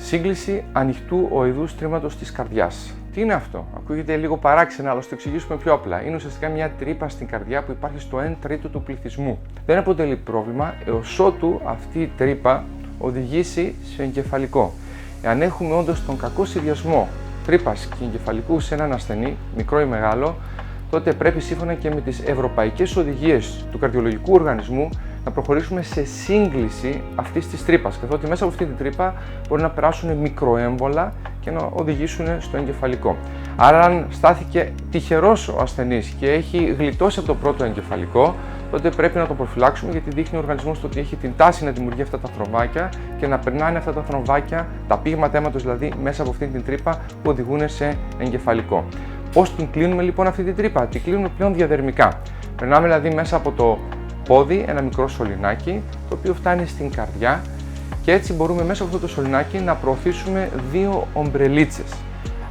Σύγκληση ανοιχτού οειδού στρίμματος της καρδιάς. Τι είναι αυτό? Ακούγεται λίγο παράξενα, αλλά θα το εξηγήσουμε πιο απλά. Είναι ουσιαστικά μια τρύπα στην καρδιά που υπάρχει στο 1/3 του πληθυσμού. Δεν αποτελεί πρόβλημα έως ότου αυτή η τρύπα οδηγήσει σε εγκεφαλικό. Εάν έχουμε όντως τον κακό συνδυασμό τρύπας και εγκεφαλικού σε έναν ασθενή, μικρό ή μεγάλο, τότε πρέπει σύμφωνα και με τις ευρωπαϊκές οδηγίες του καρδιολογικού οργανισμού να προχωρήσουμε σε σύγκληση αυτής της τρύπας, καθότι μέσα από αυτή την τρύπα μπορεί να περάσουν μικροέμβολα και να οδηγήσουν στο εγκεφαλικό. Άρα, αν στάθηκε τυχερός ο ασθενής και έχει γλιτώσει από το πρώτο εγκεφαλικό, τότε πρέπει να το προφυλάξουμε, γιατί δείχνει ο οργανισμός ότι έχει την τάση να δημιουργεί αυτά τα θρομβάκια και να περνάνε αυτά τα θρομβάκια, τα πήγματα αίματος δηλαδή, μέσα από αυτή την τρύπα που οδηγούν σε εγκεφαλικό. Πώς την κλείνουμε λοιπόν αυτή την τρύπα? Την κλείνουμε πλέον διαδερμικά. Περνάμε δηλαδή μέσα από το πόδι ένα μικρό σωληνάκι, το οποίο φτάνει στην καρδιά και έτσι μπορούμε μέσα από αυτό το σωληνάκι να προωθήσουμε δύο ομπρελίτσες.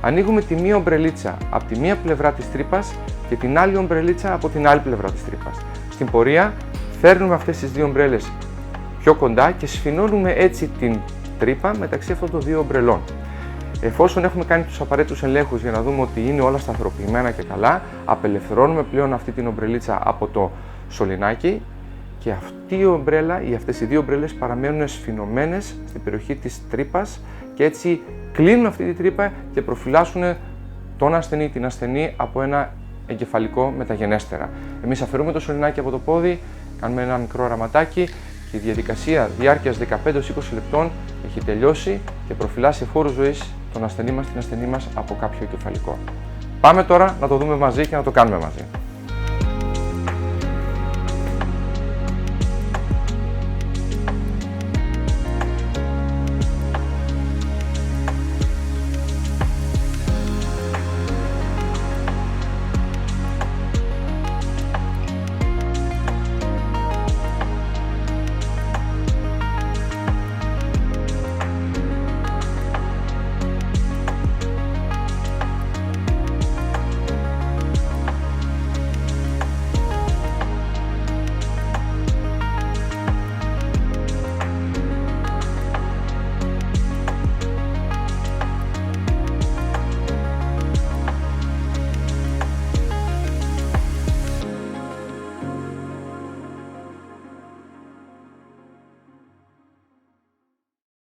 Ανοίγουμε τη μία ομπρελίτσα από τη μία πλευρά της τρύπας και την άλλη ομπρελίτσα από την άλλη πλευρά της τρύπας. Στην πορεία φέρνουμε αυτές τις δύο ομπρέλες πιο κοντά και σφινώνουμε έτσι την τρύπα μεταξύ αυτών των δύο ομπρελών. Εφόσον έχουμε κάνει τους απαραίτητους ελέγχους για να δούμε ότι είναι όλα σταθεροποιημένα και καλά, απελευθερώνουμε πλέον αυτή την ομπρελίτσα από το σωληνάκι και αυτή η ομπρέλα ή αυτές οι δύο ομπρέλες παραμένουν σφινωμένες στην περιοχή της τρύπας και έτσι κλείνουν αυτή τη τρύπα και προφυλάσσουν τον ασθενή ή την ασθενή από ένα εγκεφαλικό μεταγενέστερα. Εμείς αφαιρούμε το σωληνάκι από το πόδι, κάνουμε ένα μικρό ραματάκι και η διαδικασία διάρκειας 15-20 λεπτών έχει τελειώσει και προφυλάσσει εφόρου ζωής τον ασθενή μας, την ασθενή μας από κάποιο εγκεφαλικό. Πάμε τώρα να το δούμε μαζί και να το κάνουμε μαζί.